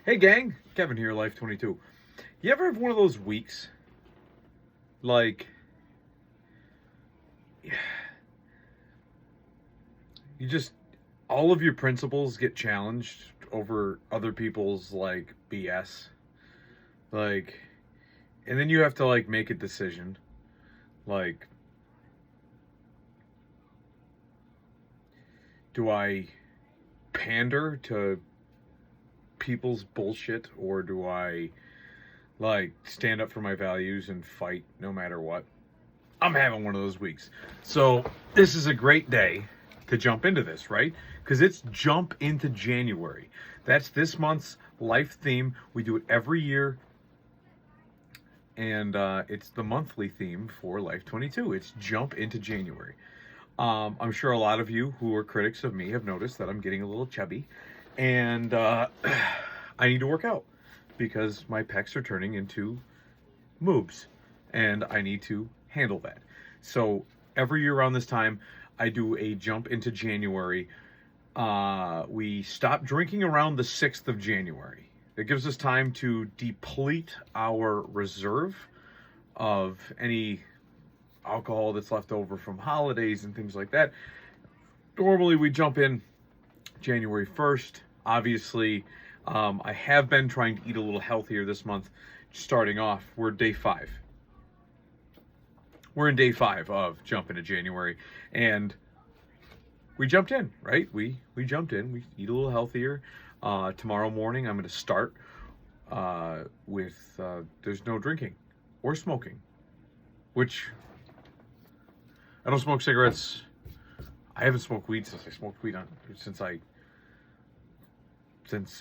Hey gang, Kevin here, Life22. You ever have one of those weeks, like, you just, all of your principles get challenged over other people's, like, BS? Like, and then you have to, like, make a decision. Like, do I pander to people's bullshit, or do I, like, stand up for my values and fight no matter what? I'm having one of those weeks. So this is a great day to jump into this, right? Because it's jump into January. That's this month's life theme. We do it every year. And it's the monthly theme for Life22. It's jump into January. I'm sure a lot of you who are critics of me have noticed that I'm getting a little chubby. And I need to work out because my pecs are turning into moobs. And I need to handle that. So every year around this time, I do a jump into January. We stop drinking around the 6th of January. It gives us time to deplete our reserve of any alcohol that's left over from holidays and things like that. Normally we jump in January 1st. Obviously, I have been trying to eat a little healthier this month. Starting off, we're day 5. We're in day 5 of jump into January, and we jumped in, right? We jumped in. We eat a little healthier. Tomorrow morning, I'm going to start with there's no drinking or smoking, which I don't smoke cigarettes. I haven't smoked weed since I smoked weed since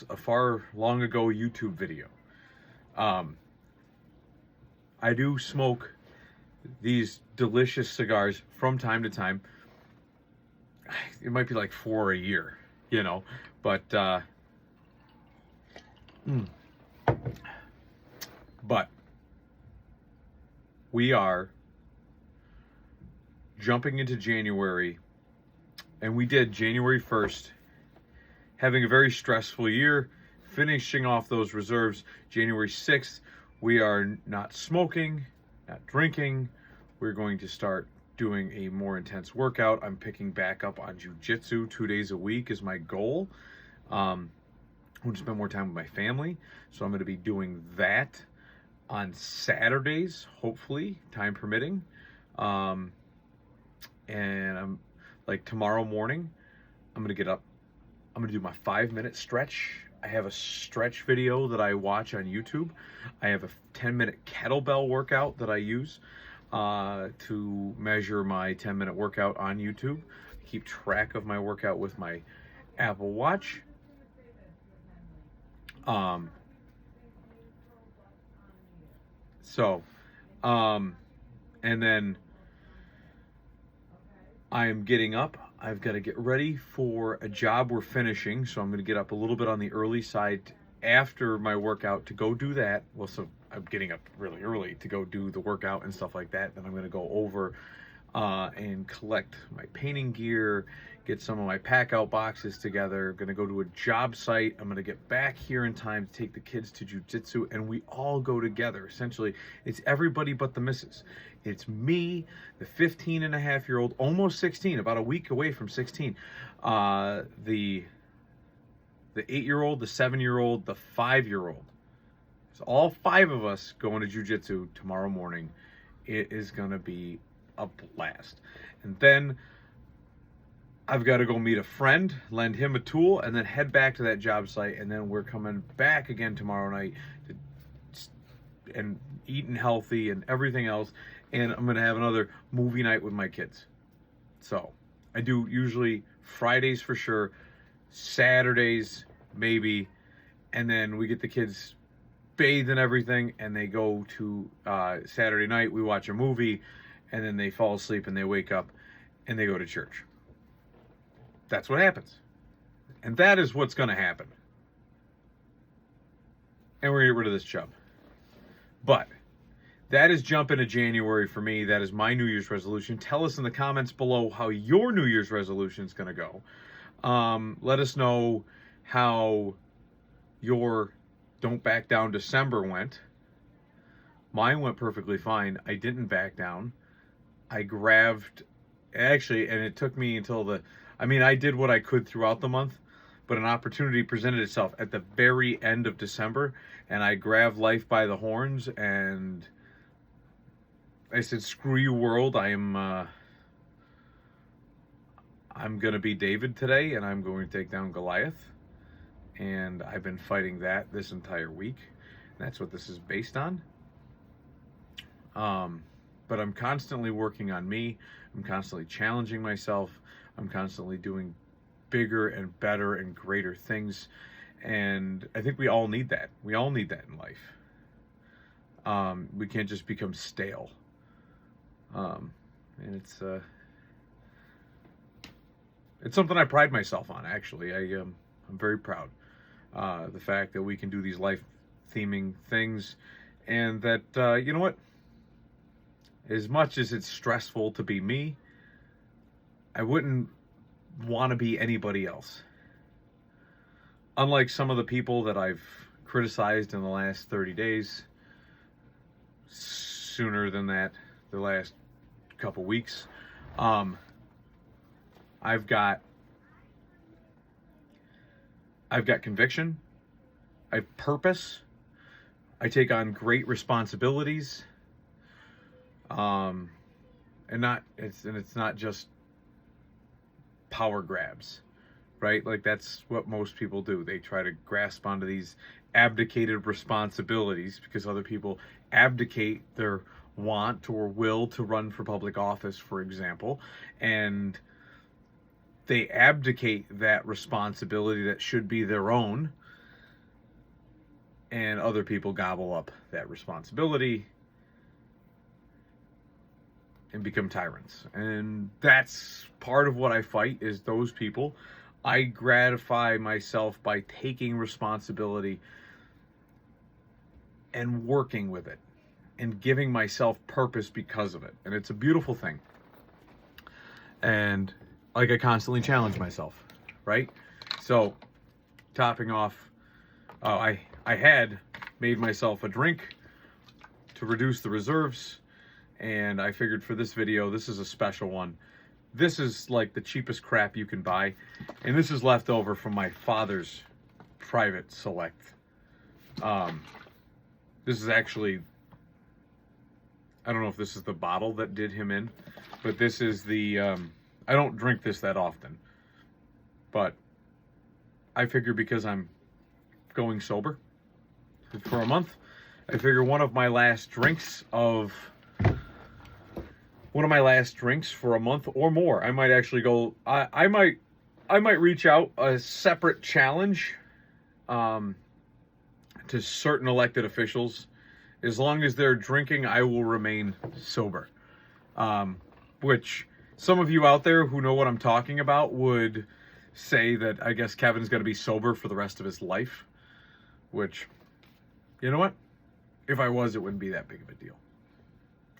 a far long ago YouTube video. I do smoke these delicious cigars from time to time. It might be like 4 a year, you know, but we are jumping into January, and we did January 1st, having a very stressful year, finishing off those reserves. January 6th, we are not smoking, not drinking. We're going to start doing a more intense workout. I'm picking back up on jiu-jitsu 2 days a week is my goal. I want to spend more time with my family, so I'm going to be doing that on Saturdays, hopefully, time permitting. And I'm like tomorrow morning, I'm going to get up. I'm going to do my 5-minute stretch. I have a stretch video that I watch on YouTube. I have a 10-minute kettlebell workout that I use to measure my 10-minute workout on YouTube. Keep track of my workout with my Apple Watch. And then I am getting up. I've got to get ready for a job we're finishing, so I'm going to get up a little bit on the early side after my workout to go do that. Well, so I'm getting up really early to go do the workout and stuff like that. Then I'm going to go over and collect my painting gear, get some of my pack-out boxes together. I'm going to go to a job site. I'm going to get back here in time to take the kids to jiu-jitsu, and we all go together. Essentially, it's everybody but the missus. It's me, the 15-and-a-half-year-old, almost 16, about a week away from 16, the 8-year-old, the 7-year-old, the 5-year-old. So all 5 of us going to jiu-jitsu tomorrow morning. It is going to be a blast. And then I've got to go meet a friend, lend him a tool, and then head back to that job site. And then we're coming back again tomorrow night and eating healthy and everything else. And I'm going to have another movie night with my kids. So I do usually Fridays for sure, Saturdays maybe, and then we get the kids bathed and everything, and they go to Saturday night, we watch a movie, and then they fall asleep and they wake up and they go to church. That's what happens. And that is what's going to happen. And we're going to get rid of this chub. But that is jump into January for me. That is my New Year's resolution. Tell us in the comments below how your New Year's resolution is going to go. Let us know how your Don't Back Down December went. Mine went perfectly fine. I didn't back down. I grabbed, actually, and it took me until I did what I could throughout the month, but an opportunity presented itself at the very end of December, and I grabbed life by the horns, and I said, screw you, world. I'm going to be David today, and I'm going to take down Goliath. And I've been fighting that this entire week. That's what this is based on. But I'm constantly working on me. I'm constantly challenging myself. I'm constantly doing bigger and better and greater things. And I think we all need that. We all need that in life. We can't just become stale. And it's something I pride myself on, actually. I'm very proud. The fact that we can do these life theming things, and that, you know what? As much as it's stressful to be me, I wouldn't want to be anybody else. Unlike some of the people that I've criticized in the last 30 days, sooner than that, the last couple weeks, I've got conviction, I have purpose, I take on great responsibilities, and it's not just power grabs, right? Like, that's what most people do. They try to grasp onto these abdicated responsibilities because other people abdicate their want or will to run for public office, for example, and they abdicate that responsibility that should be their own, and other people gobble up that responsibility and become tyrants. And that's part of what I fight, is those people. I gratify myself by taking responsibility and working with it and giving myself purpose because of it. And it's a beautiful thing. And like, I constantly challenge myself, right? So, topping off, I had made myself a drink to reduce the reserves, and I figured for this video, this is a special one. This is like the cheapest crap you can buy, and this is left over from my father's private select. This is actually, I don't know if this is the bottle that did him in, but this is the, I don't drink this that often, but I figure because I'm going sober for a month, I figure one of my last drinks for a month or more, I might actually go, I might reach out a separate challenge to certain elected officials. As long as they're drinking, I will remain sober. Which some of you out there who know what I'm talking about would say that I guess Kevin's going to be sober for the rest of his life. Which, you know what? If I was, it wouldn't be that big of a deal.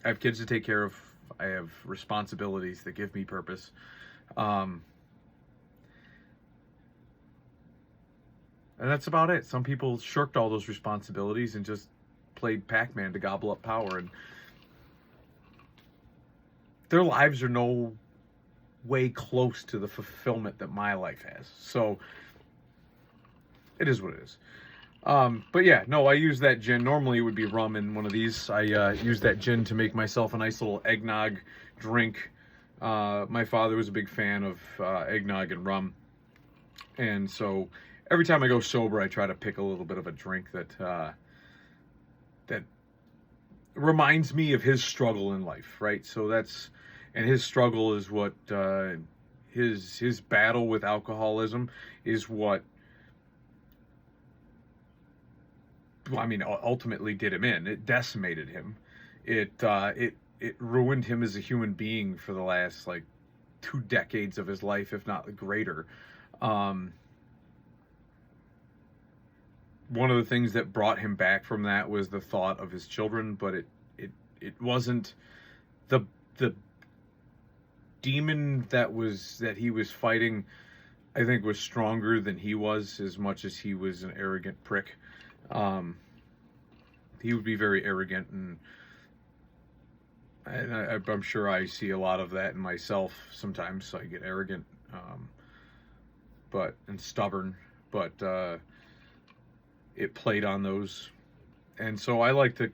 I have kids to take care of. I have responsibilities that give me purpose. And that's about it. Some people shirked all those responsibilities and just played Pac-Man to gobble up power, and their lives are no way close to the fulfillment that my life has. So it is what it is. But yeah, no, I use that gin. Normally it would be rum in one of these. I use that gin to make myself a nice little eggnog drink. My father was a big fan of eggnog and rum. And so every time I go sober, I try to pick a little bit of a drink that reminds me of his struggle in life, right? So and his struggle is what, his battle with alcoholism is what, ultimately did him in. It decimated him. It ruined him as a human being for the last 2 decades of his life, if not greater. One of the things that brought him back from that was the thought of his children, but it wasn't the demon that he was fighting. I think was stronger than he was, as much as he was an arrogant prick. Um, he would be very arrogant, and I'm sure I see a lot of that in myself sometimes. So I get arrogant, and stubborn, but it played on those, and so I like to.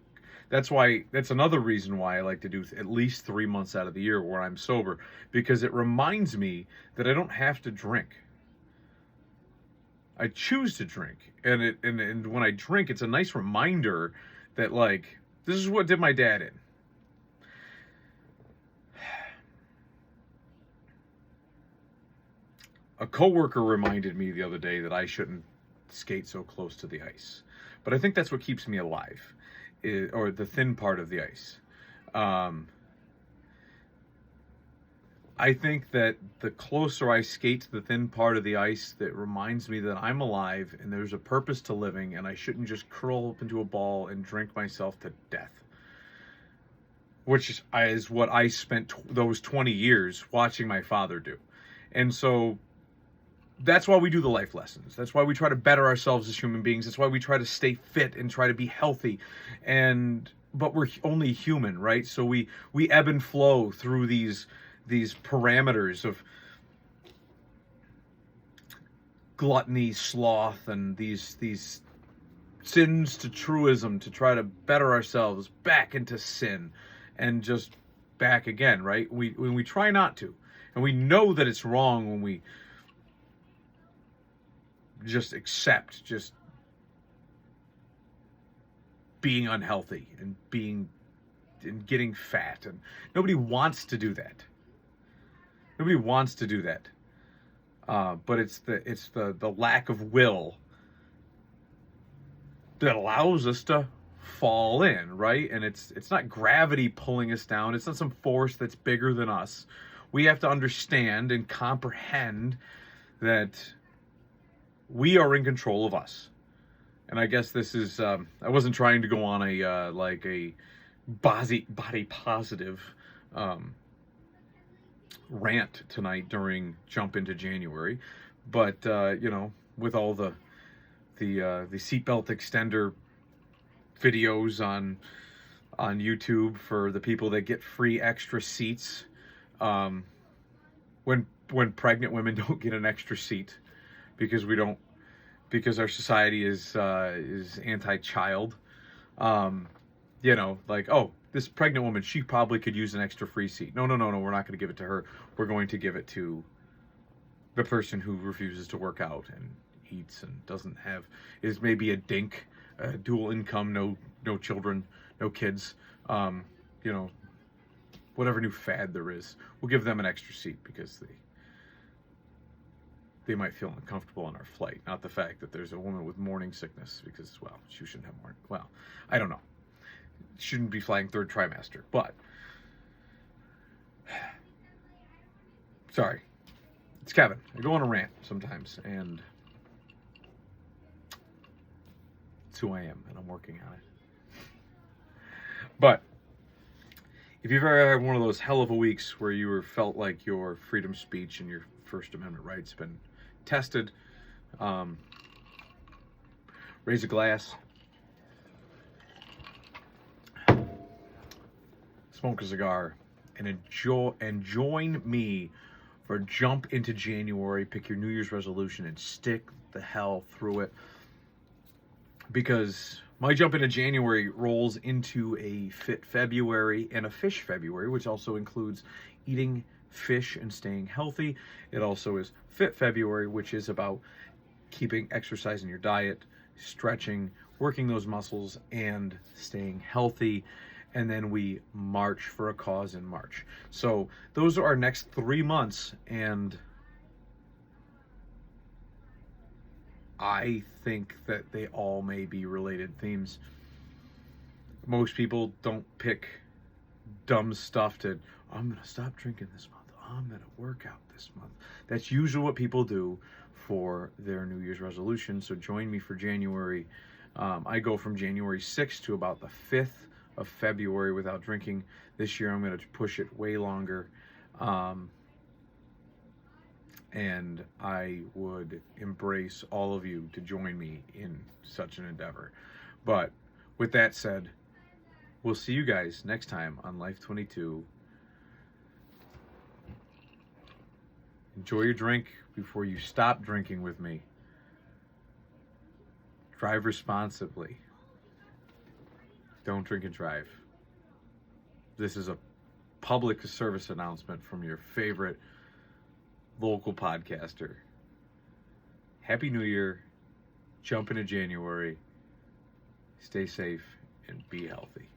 That's another reason why I like to do at least 3 months out of the year where I'm sober, because it reminds me that I don't have to drink. I choose to drink, and when I drink, it's a nice reminder that, like, this is what did my dad in. A coworker reminded me the other day that I shouldn't skate so close to the ice, but I think that's what keeps me alive, or the thin part of the ice. Um, I think that the closer I skate to the thin part of the ice, that reminds me that I'm alive and there's a purpose to living, and I shouldn't just curl up into a ball and drink myself to death. Which is what I spent those 20 years watching my father do. And so that's why we do the life lessons. That's why we try to better ourselves as human beings. That's why we try to stay fit and try to be healthy. But we're only human, right? So we ebb and flow through these parameters of gluttony, sloth, and these sins to truism, to try to better ourselves back into sin and just back again, right? When we try not to, and we know that it's wrong when we just accept just being unhealthy and getting fat, and nobody wants to do that. Nobody wants to do that. But it's the lack of will that allows us to fall in, right? And it's not gravity pulling us down. It's not some force that's bigger than us. We have to understand and comprehend that we are in control of us. And I guess this is, I wasn't trying to go on a body positive rant tonight during Jump into January, but with all the seatbelt extender videos on YouTube for the people that get free extra seats, when pregnant women don't get an extra seat because our society is anti-child. Like, oh, this pregnant woman, she probably could use an extra free seat. No, we're not going to give it to her. We're going to give it to the person who refuses to work out and eats and is maybe a dink, dual income, no children, no kids, whatever new fad there is. We'll give them an extra seat because they might feel uncomfortable on our flight. Not the fact that there's a woman with morning sickness, because, well, she shouldn't have morning. Well, I don't know. Shouldn't be flying third trimester, but sorry, it's Kevin. I go on a rant sometimes, and it's who I am, and I'm working on it. But if you've ever had one of those hell of a weeks where you felt like your freedom of speech and your First Amendment rights been tested, raise a glass, smoke a cigar, and join me for Jump into January. Pick your New Year's resolution and stick the hell through it, because my Jump into January rolls into a Fit February and a Fish February, which also includes eating fish and staying healthy. It also is Fit February, which is about keeping exercise in your diet, stretching, working those muscles, and staying healthy. And then we march for a cause in March. So those are our next 3 months, and I think that they all may be related themes. Most people don't pick dumb stuff to, I'm going to stop drinking this month. I'm going to work out this month. That's usually what people do for their New Year's resolution. So join me for January. I go from January 6th to about the 5th of February without drinking. This year I'm going to push it way longer. and I would embrace all of you to join me in such an endeavor. But with that said, we'll see you guys next time on Life22. Enjoy your drink before you stop drinking with me. Drive responsibly. Don't drink and drive. This is a public service announcement from your favorite local podcaster. Happy New Year. Jump into January. Stay safe and be healthy.